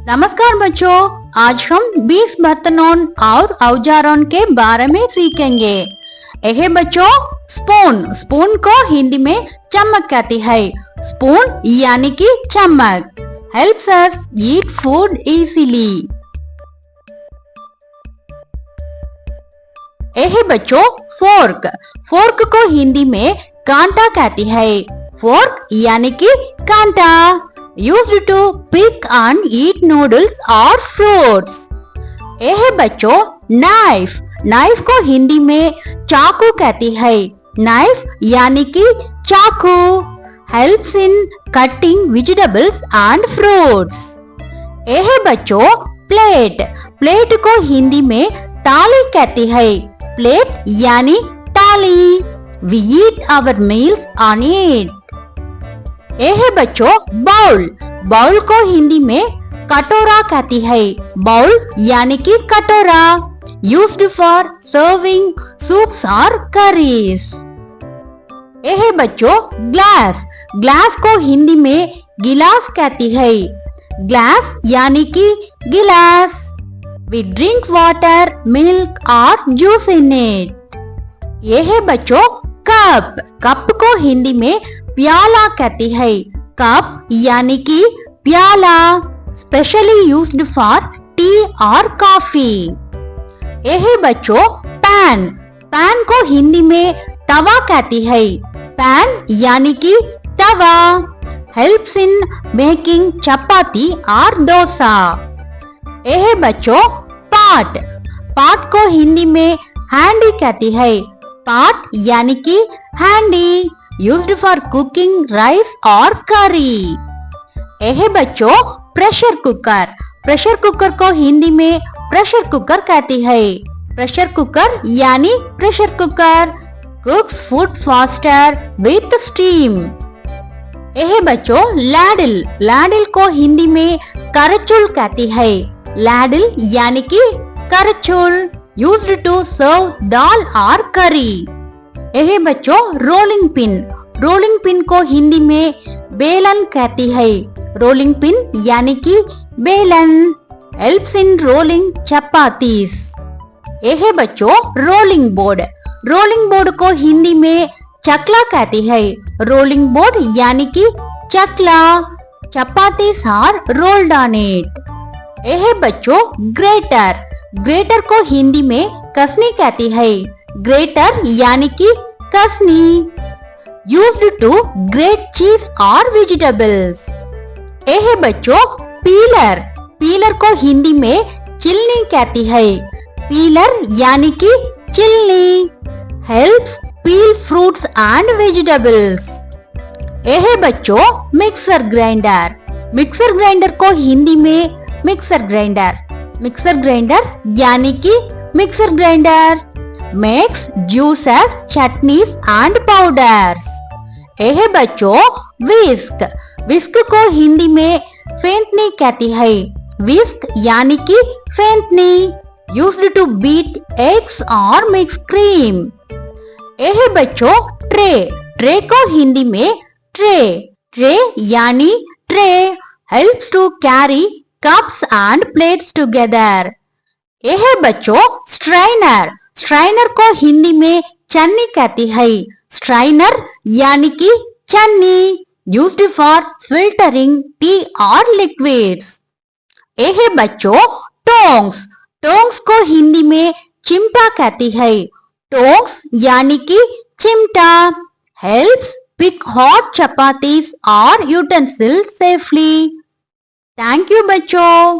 नमस्कार बच्चों, आज हम 20 बर्तनों और औजारों के बारे में सीखेंगे। यह बच्चों स्पून, स्पून को हिंदी में चम्मच कहती है। स्पून यानी कि चम्मच helps us eat food easily. यह बच्चों फोर्क, फोर्क को हिंदी में कांटा कहती है। फोर्क यानी कि कांटा used to pick and eat noodles or fruits। यह बच्चों नाइफ, नाइफ को हिंदी में चाकू कहती है। नाइफ यानी कि चाकू helps in cutting vegetables and fruits। यह बच्चों प्लेट, प्लेट को हिंदी में थाली कहती है। प्लेट यानी थाली we eat our meals on it। यह बच्चों बाउल, बाउल को हिंदी में कटोरा कहती है। बाउल यानी कि कटोरा used for serving soups or curries। यह बच्चों ग्लास, ग्लास को हिंदी में गिलास कहती है। ग्लास यानी कि गिलास we drink water, milk or juice in it। यह बच्चों कप, कप को हिंदी में प्याला कहती है। कप यानी कि प्याला स्पेशली यूज्ड फॉर टी और कॉफी। यह बच्चों पैन, पैन को हिंदी में तवा कहती है। पैन यानी कि तवा हेल्प्स इन मेकिंग चपाती और डोसा। यह बच्चों पॉट, पॉट को हिंदी में हैंडी कहती है। पॉट यानी कि handy used for cooking rice or curry। यह बच्चों प्रेशर कुकर, प्रेशर कुकर को हिंदी में प्रेशर कुकर कहती है। प्रेशर कुकर यानी pressure cooker cooks food faster with steam। यह बच्चों लैडल, लैडल को हिंदी में करछुल कहती है। लैडल यानी कि करछुल used to serve दाल और करी। यह बच्चों रोलिंग पिन, रोलिंग पिन को हिंदी में बेलन कहती है। रोलिंग पिन यानी कि बेलन हेल्प्स इन रोलिंग चपातीस। यह बच्चों रोलिंग बोर्ड, रोलिंग बोर्ड को हिंदी में चकला कहती है। रोलिंग बोर्ड यानी कि चकला chapatis are rolled on it. यह बच्चों ग्रेटर, ग्रेटर को हिंदी में कसनी कहती है। ग्रेटर यानी कि कसनी used to grate cheese or vegetables। यह बच्चों पीलर, पीलर को हिंदी में चिलनी कहती है। पीलर यानी कि चिलनी helps peel fruits and vegetables। यह बच्चों मिक्सर ग्राइंडर, मिक्सर ग्राइंडर को हिंदी में मिक्सर ग्राइंडर, मिक्सर ग्राइंडर यानी कि mixer grinder makes juices, chutneys and powders। यह बच्चों विस्क, विस्क को हिंदी में फेंटनी कहती है। विस्क यानी कि फेंटनी used to beat eggs or mix cream। यह बच्चों ट्रे, ट्रे को हिंदी में ट्रे, ट्रे यानी tray helps to carry cups and plates together। यह बच्चों स्ट्राइनर, स्ट्राइनर को हिंदी में चन्नी कहती है। स्ट्राइनर यानी कि Channi used for filtering tea or liquids। यह बच्चों टोंग्स, टोंग्स को हिंदी में चिमटा कहती है। टोंग्स यानी कि चिमटा helps pick hot chapatis or utensils safely। Thank you बच्चों।